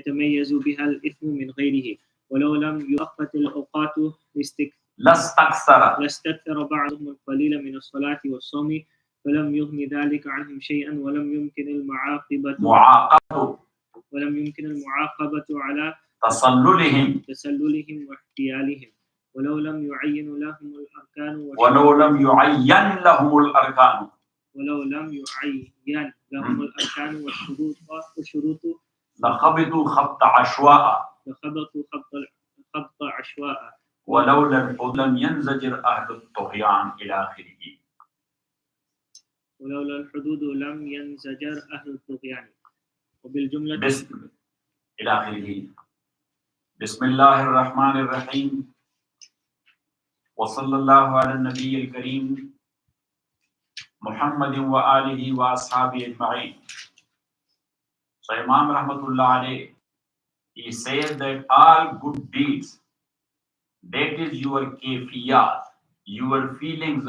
يتميز بها الإثم من غيره ولو لم يؤقت الأوقات لاستكثر بعضهم القليل من الصلاة والصوم فلم يغن ذلك عنهم شيئا ولم يمكن المعاقبة على تسللهم واحتيالهم ولو لم يعين لهم الأركان والشروط لخبطوا خبط عشواء ولولا لم ينزجر أهل الطغيان إلى آخره. ولولا الحدود لم ينزجر أهل الطغيان وبالجملة إلى آخره. بسم الله الرحمن الرحيم وصلى الله على النبي الكريم محمد وآله وأصحابه أجمعين. So Imam Rahmatullah alayh, he says that all good deeds, that is your kayfiyat, your feelings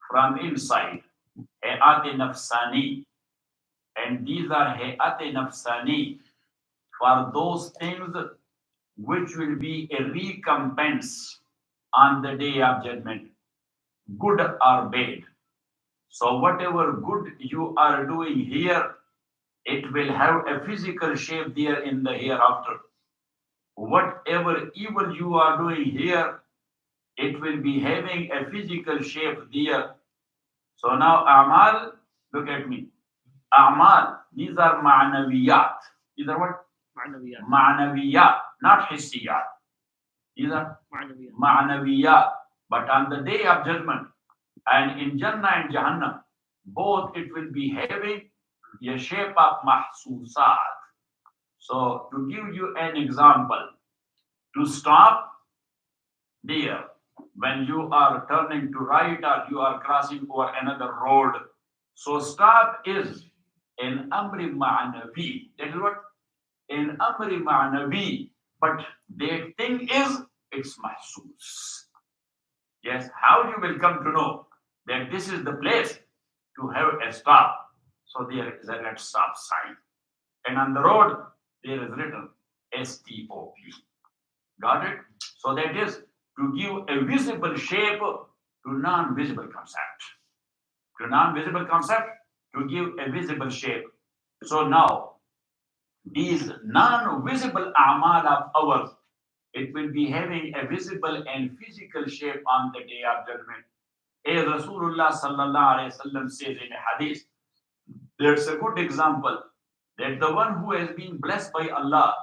from inside, hayat nafsani, and these are hayat nafsani for those things which will be a recompense on the day of judgment, good or bad. So whatever good you are doing here, it will have a physical shape there in the hereafter. Whatever evil you are doing here, it will be having a physical shape there. So now A'mal, look at me. A'mal, these are ma'naviyat. These are what? Ma'naviyat, not hissiyat. These are ma'naviyat. But on the day of judgment, and in Jannah and Jahannam, both it will be having a shape of mahsusat. So to give you an example, to stop there, when you are turning to right or you are crossing over another road, so stop is in amri ma'navi. That is what? In amri ma'navi. But that thing is, it's mahsus. Yes, how you will come to know that this is the place to have a stop. So there is a red stop sign. And on the road, there is written STOP. Got it? So that is to give a visible shape to non-visible concept. To non-visible concept, to give a visible shape. So now, these non-visible a'mal of ours, it will be having a visible and physical shape on the day of judgment. As Rasulullah sallallahu alayhi wasallam says in a hadith, there's a good example that the one who has been blessed by Allah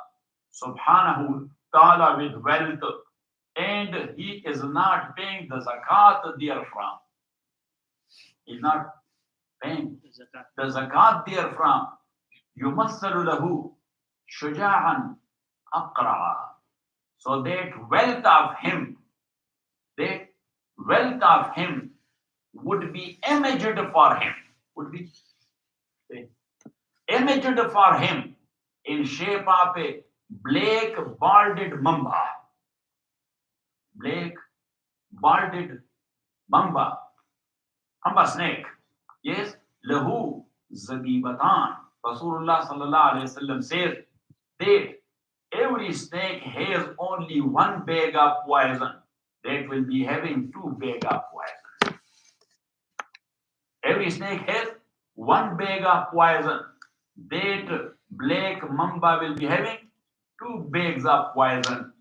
subhanahu ta'ala with wealth and he is not paying the zakat therefrom. He's not paying the zakat therefrom. يُمَثَّلُ لَهُ شُجَاعًا أَقْرَعًا. So that wealth of him would be imaged for him. Would be imaged for him in shape of a black balded mamba. Black balded mamba. Mamba snake. Yes. Lahu zabibatan. Rasulullah sallallahu alayhi wasallam says that every snake has only one bag of poison. That will be having two bags of poison. Every snake has one bag of poison. That black mamba will be having two bags of poison.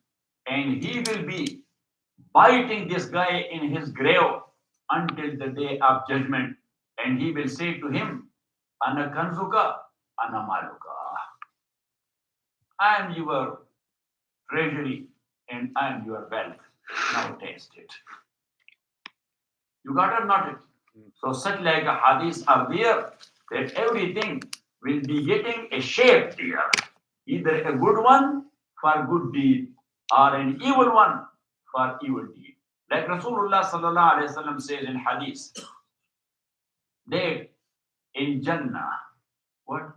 And he will be biting this guy in his grave until the day of judgment. And he will say to him, Ana kanzuka, ana maluka. I am your treasury and I am your wealth. Now taste it. You got or not it? So such like a hadith are there that everything will be getting a shape there. Either a good one for good deed or an evil one for evil deed. Like Rasulullah sallallahu alayhi wasallam says in hadith that in Jannah, what?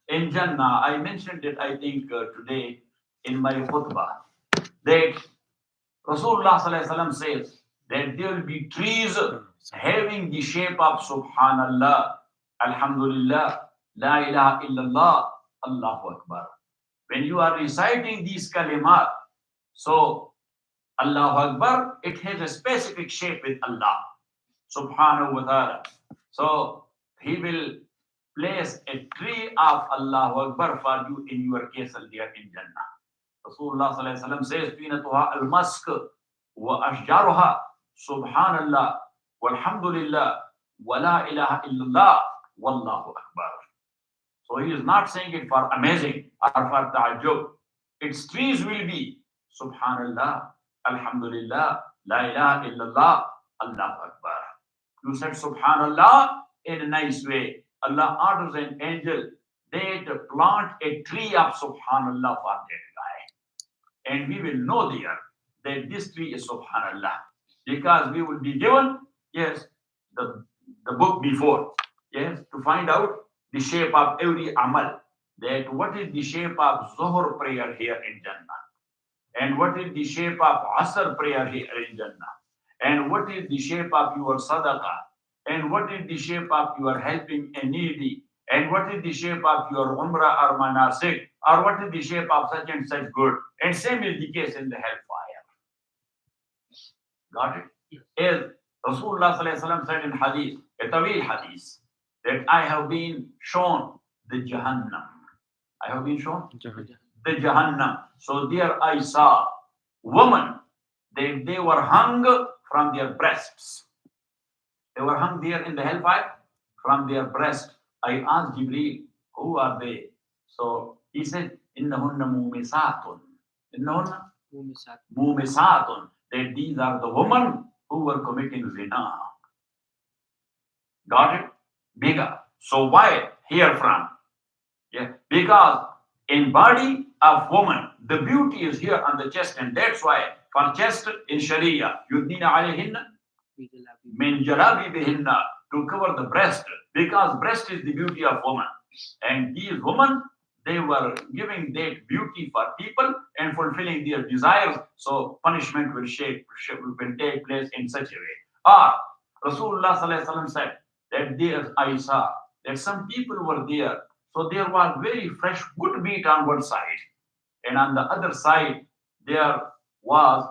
In Jannah, I mentioned it I think today in my khutbah, that Rasulullah sallallahu alayhi wasallam says that there will be trees having the shape of Subhanallah, Alhamdulillah, La ilaha illallah, Allahu Akbar. when you are reciting these kalimat, so Allahu Akbar, it has a specific shape with Allah subhanahu wa ta'ala. So he will place a tree of Allahu Akbar for you in your castle there in Jannah. Rasulullah sallallahu alaihi wasallam says, "Pinatuha al-mask wa ashjaruha subhanallah walhamdulillah wa la ilaha illallah wallahu akbar." So he is not saying it for amazing or for ta'ajjub. Its trees will be subhanallah, alhamdulillah, la ilaha illallah, allahu akbar. You said subhanallah in a nice way. Allah orders an angel that plant a tree of subhanallah for that guy. And we will know there that this tree is subhanallah. Because we will be given, yes, the book before, yes, to find out the shape of every amal. That what is the shape of Zuhr prayer here in Jannah? And what is the shape of Asr prayer here in Jannah? And what is the shape of your sadaqah? And what is the shape of your helping a needy? And what is the shape of your umrah or manasik? Or what is the shape of such and such good? And same is the case in the hellfire. Got it? Yes. As Rasulullah sallallahu alaihi wasallam said in hadith, a tawil hadith, that I have been shown the Jahannam. I have been shown the Jahannam. So there I saw women, they were hung from their breasts. They were hung there in the hellfire from their breast. I asked Jibreel, who are they? So he said, Innahunna mumisatun. Innahunna mumisatun. That these are the women who were committing zina. Got it? Bigger. So why here from? Yeah, because in body of woman, the beauty is here on the chest, and that's why for chest in Sharia, yudnina alayhinna min jalabibihinna, to cover the breast, because breast is the beauty of woman. And these women, they were giving that beauty for people and fulfilling their desires. So punishment will take place in such a way. Or Rasulullah sallallahu alaihi wasallam said that there I saw that some people were there. So there was very fresh, good meat on one side, and on the other side there was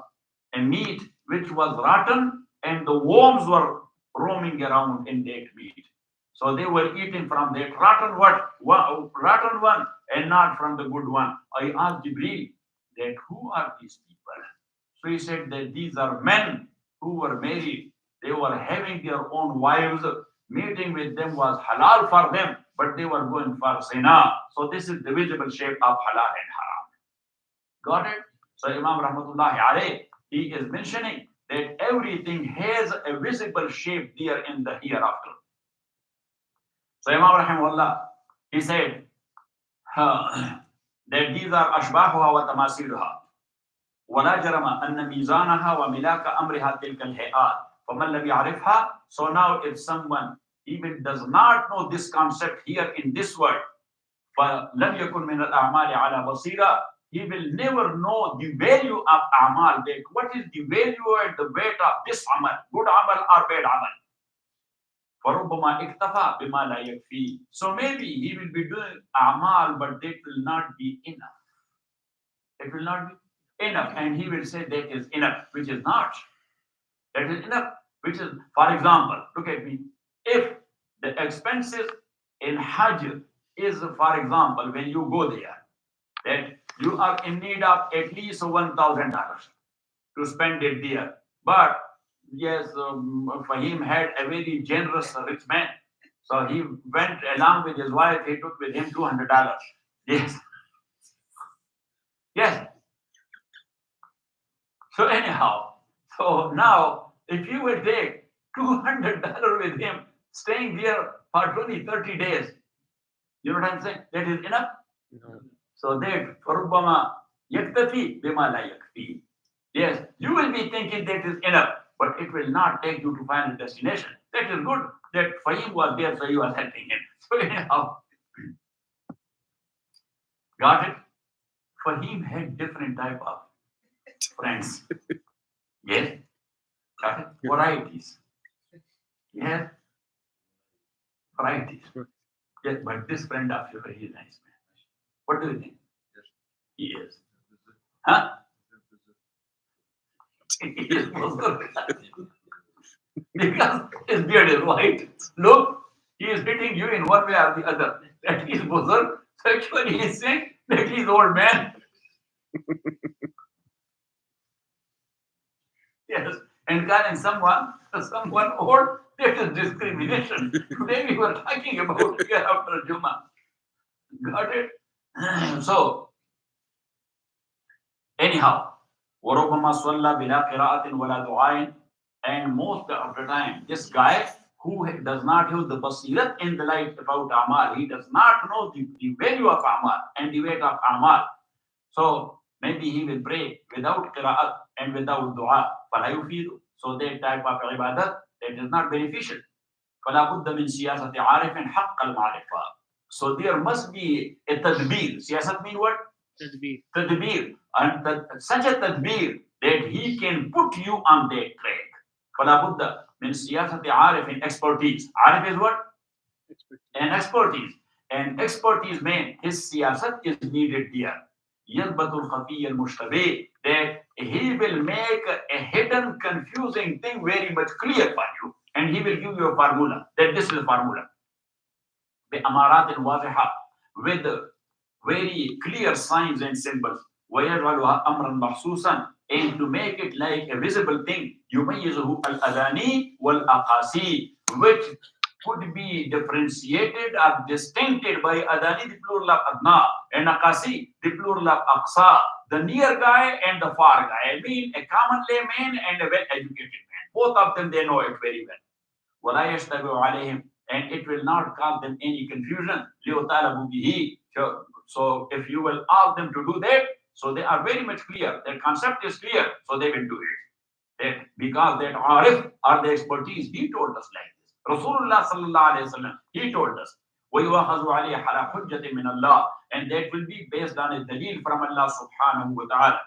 a meat which was rotten, and the worms were roaming around in that meat. So they were eating from that rotten one, and not from the good one. I asked Jibreel that who are these people? So he said that these are men who were married. They were having their own wives. Meeting with them was halal for them, but they were going for zina. So this is the visible shape of halal and haram. Got it? So Imam Rahmatullahi alayh, he is mentioning that everything has a visible shape there in the hereafter. So Imam Rahimahullah, he said that these are ashbahuha wa tamasiluha. ولا جرم أن ميزانها وملاك أمرها تلك الهيئات فمن لم يعرفها. So now if someone even does not know this concept here in this world, فلم يكن من الأعمال على بصيرة, he will never know the value of amal, that what is the value and the weight of this amal, good amal or bad amal. فربما اكتفى بما لا يكفي. So maybe he will be doing amal, but that will not be enough. It will not be enough, and he will say that is enough, which is not. That is enough, which is, for example, look at me. If the expenses in Hajj is, for example, when you go there, that you are in need of at least $1,000 to spend it there. But yes, Fahim had a very generous rich man. So he went along with his wife, he took with him $200. Yes. Yes. So anyhow, so now if you will take $200 with him, staying there for 20, 30 days, you know what I'm saying? That is enough? No. So that فَرُبَّمَا يَكْتَفِي بِمَا لَا يَكْفِي. Yes, you will be thinking that is enough, but it will not take you to final destination. That is good. That Fahim was there, so you are helping him. So anyhow, got it? Fahim had different type of friends. Yes? Got it? Varieties. Yes? Varieties. Yes, but this friend of yours, he is nice man. What do you think? Huh? Because his beard is white. Look, he is hitting you in one way or the other. That is buzur. So actually he is saying that he is old man. Yes. And calling someone old, that is discrimination. Today we were talking about here after Juma. Got it? So, anyhow, وَرُبَّمَا صَلَّى بِلَا قِرَاءَةٍ وَلَا دُعَاءٍ. And most of the time, this guy who does not have the basirat in the life about Amal, he does not know the value of Amal and the weight of Amal. So maybe he will pray without qira'at and without dua. فَلَا يُفِيدُ. So that type of ibadat, that is not beneficial. فَلَا بُدَّ مِنْ سِيَاسَةِ عَارِفٍ حَقَّ الْمَعْرِفَةِ. So there must be a tadbir. Siyasat mean what? Tadbir. Tadbir. And such a tadbir that he can put you on that track. فَلَا بُدَّ مِنْ سِيَاسَةِ عَارِفٍ. Expertise. Arif is what? An expertise. And expertise means his siyasat is needed there. يَلْبَةُ الْخَفِيَّ الْمُشْتَبِهِ. That he will make a hidden, confusing thing very much clear for you. And he will give you a formula. That this is the formula. بِأَمَارَاتٍ وَاضِحَةٍ. With very clear signs and symbols. وَيَجْعَلُهَا أَمْرًا مَحْسُوسًا. And to make it like a visible thing. يُمَيِّزُهُ الْأَذَانِي وَالْأَقَاسِي. Which could be differentiated or distincted by adani, the plural of adna, and akasi, the plural of aqsa, the near guy and the far guy. I mean, a common layman and a well-educated man. Both of them, they know it very well. وَلَا يَشْتَبِهُ عَلَيْهِمْ. And it will not cause them any confusion. لِيُطَالَبُوا بِهِ. So if you will ask them to do that, so they are very much clear. Their concept is clear, so they will do it. Because that arif or the expertise, he told us like this. Rasulullah sallallahu alayhi wasallam, he told us, وَيُوَخَذُ عَلَيْهِ عَلَى حُجَّةٍ مِّنَ اللَّهِ. And that will be based on a dalil from Allah subhanahu wa ta'ala.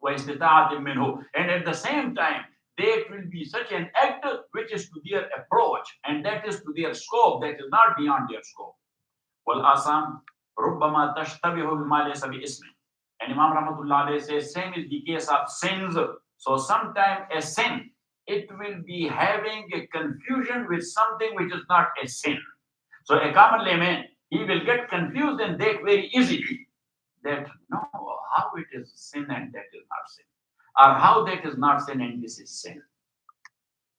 وَإِسْتِطَاعَةٍ مِّنْهُ. And at the same time, that will be such an act which is to their approach, and that is to their scope, that is not beyond their scope. وَالْآثَامُ رُبَّمَا تَشْتَبِهُ بِمَا لَيْسَ بِإِسْمٍ. And Imam Rahmatullah alayhi says, same is the case of sins. So sometimes a sin, it will be having a confusion with something which is not a sin. So a common layman, he will get confused in that very easily. That no, how it is sin and that is not sin. Or how that is not sin and this is sin.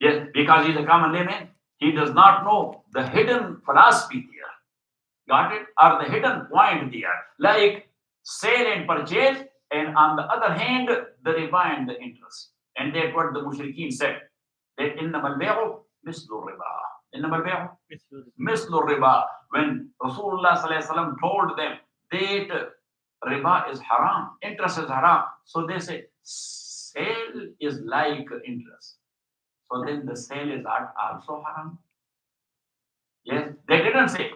Yes, because he is a common layman. He does not know the hidden philosophy there. Got it? Or the hidden point there. Like sale and purchase, and on the other hand, the riba and the interest. And that's what the mushrikeen said. That إِنَّمَا الْبَيْعُ مِثْلُ الرِّبَا. إِنَّمَا الْبَيْعُ مِثْلُ الرِّبَا. When Rasulullah sallallahu alaihi wasallam told them that riba is haram, interest is haram, so they say, sale is like interest. So then the sale is also haram. Yes, they didn't say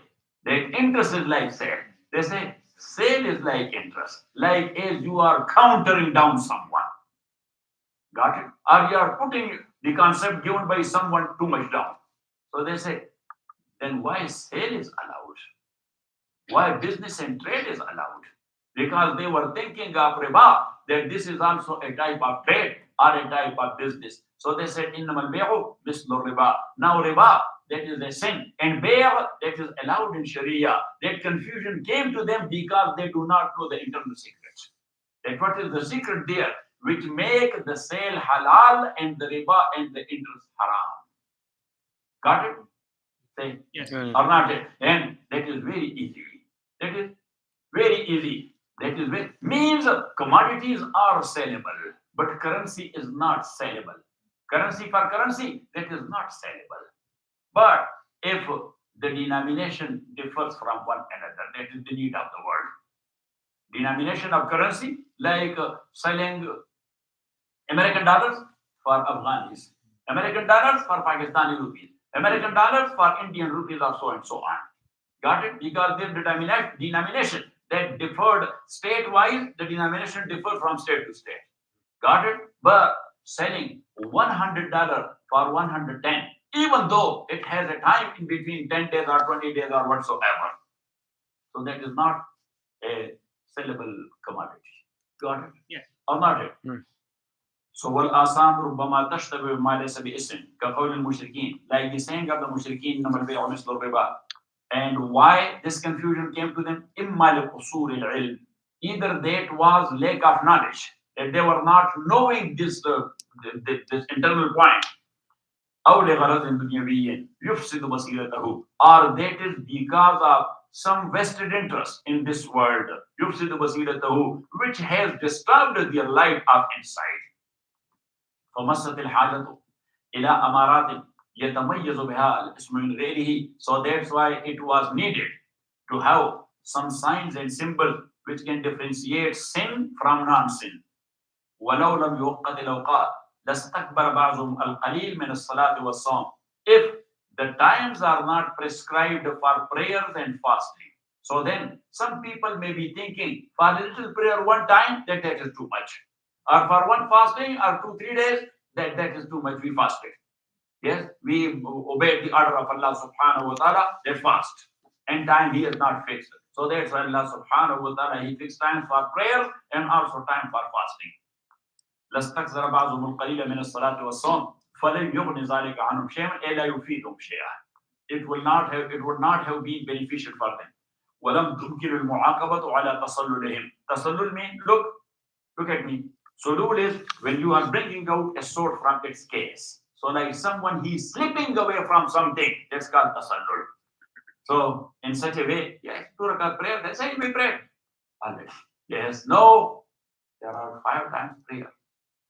that interest is like sale. They say sale is like interest, like as you are countering down someone. Got it? Or you are putting the concept given by someone too much down. So they say, then why sale is allowed? Why business and trade is allowed? Because they were thinking of riba, that this is also a type of trade or a type of business. So they said, إِنَّمَا الْبَيْعُ مِثْلُ الرِّبَا. Now riba, that is a sin. And bay', that is allowed in Sharia. That confusion came to them because they do not know the internal secrets. That what is the secret there, which make the sale halal and the riba and the interest haram. Got it? Say, Yes. or not it? And that is very easy. That is very easy. That is very, means commodities are sellable, but currency is not sellable. Currency for currency, that is not sellable. But if the denomination differs from one another, that is the need of the world. Denomination of currency, like selling American dollars for Afghanis, American dollars for Pakistani rupees, American dollars for Indian rupees, or so and so on. Got it? Because their denomination that differed state-wise, the denomination differed from state to state. Got it? But selling $100 for 110, even though it has a time in between 10 days or 20 days or whatsoever. So that is not a sellable commodity. Got it? Yes. Or not it? So والآثام ربما تشتبه بما ليس باسم كقول المشركين, like the saying of the mushrikeen إنما البيع مثل الربا. And why this confusion came to them? إما لقصور العلم. Either that was lack of knowledge, that they were not knowing this internal point. أو لغرض دنيوي يفسد بصيرته, or that is because of some vested interest in this world, يفسد بصيرته, which has disturbed their light of insight. فمست الحاجة إلى أمارات يتميز بها الاسم من غيره. So that's why it was needed to have some signs and symbols which can differentiate sin from non-sin. ولو لم يوقت الأوقات لاستكبر بعضهم القليل من الصلاة والصوم. If the times are not prescribed for prayers and fasting, so then some people may be thinking for a little prayer one time that is too much, or for one fasting or 2-3 days that is too much, we fasted. Yes, we obeyed the order of Allah subhanahu wa ta'ala, they fast, and time he has not fixed. So that's why Allah subhanahu wa ta'ala, he fixed time for prayer and also time for fasting. لاستكثر بعضهم القليل من الصلاة والصوم فلن يغني ذلك عنهم شيئا إلا يفيدهم شيئا. It would not have been beneficial for them. ولم تمكن المعاقبة على تصللهم. تصلل means look at me. Sulul is when you are bringing out a sword from its case. So like someone, he's slipping away from something, that's called tasallul. So in such a way, yes, 2 rakat prayer, that's how we pray. Yes, no, there are 5 times prayer,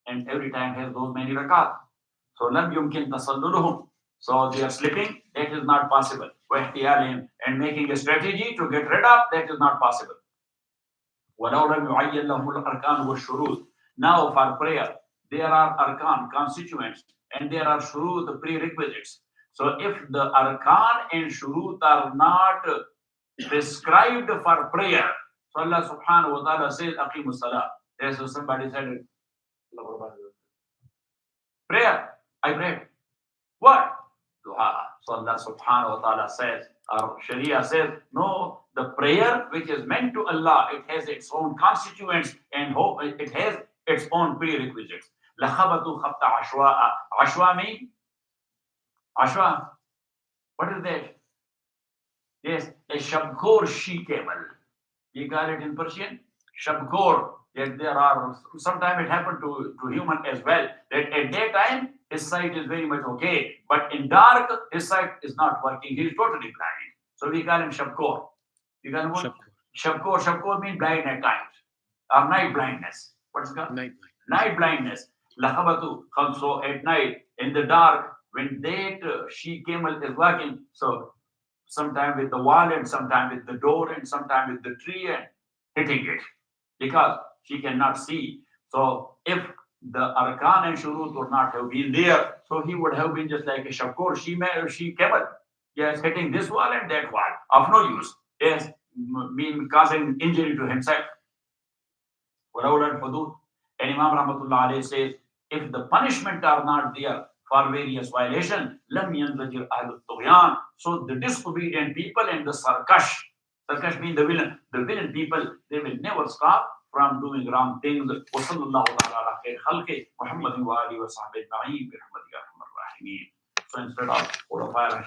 and every time has those many rakat. So lam yumkin tasalluluhum. So they are slipping, that is not possible. And making a strategy to get rid of, that is not possible. وَلَوْ لَمْ يُعَيَّنْ لَهُمُ الْأَرْكَانُ وَالشُّرُوطُ. Now for prayer, there are arkan, constituents, and there are shurut, the prerequisites. So if the arkan and shurut are not prescribed for prayer, so Allah subhanahu wa ta'ala says, Aqimus salah. Yes, so somebody said it. Prayer, I prayed. What? Dua. So Allah subhanahu wa ta'ala says, our Sharia says, no, the prayer which is meant to Allah, it has its own constituents and it has its own prerequisites. Lakhabatu khabta ashwa. Ashwa means? Ashwa. What is that? Yes, a shabkhor she camel. We call it in Persian, shabkhor. Yet there are, sometimes it happened to human as well, that at daytime his sight is very much okay, but in dark his sight is not working, he is totally blind. So we call him shabkhor. You call him what? Shabkhor. Shabkhor means blind at times, or night blindness. What's it called? Night blindness. Lakhabatu. So at night, in the dark, when that she camel is working, so sometime with the wall and sometime with the door and sometime with the tree and hitting it, because she cannot see. So if the arkan and shurut would not have been there, so he would have been just like a shabkhor, she camel. Yes, hitting this wall and that wall, of no use. Yes, mean causing injury to himself. And Imam Rahmatullah Alayhi says, if the punishment are not there for various violations, lam yanzajir ahlul tughyan. So the disobedient people and the sarkash means the villain people, they will never stop from doing wrong things. So instead of 4 or 5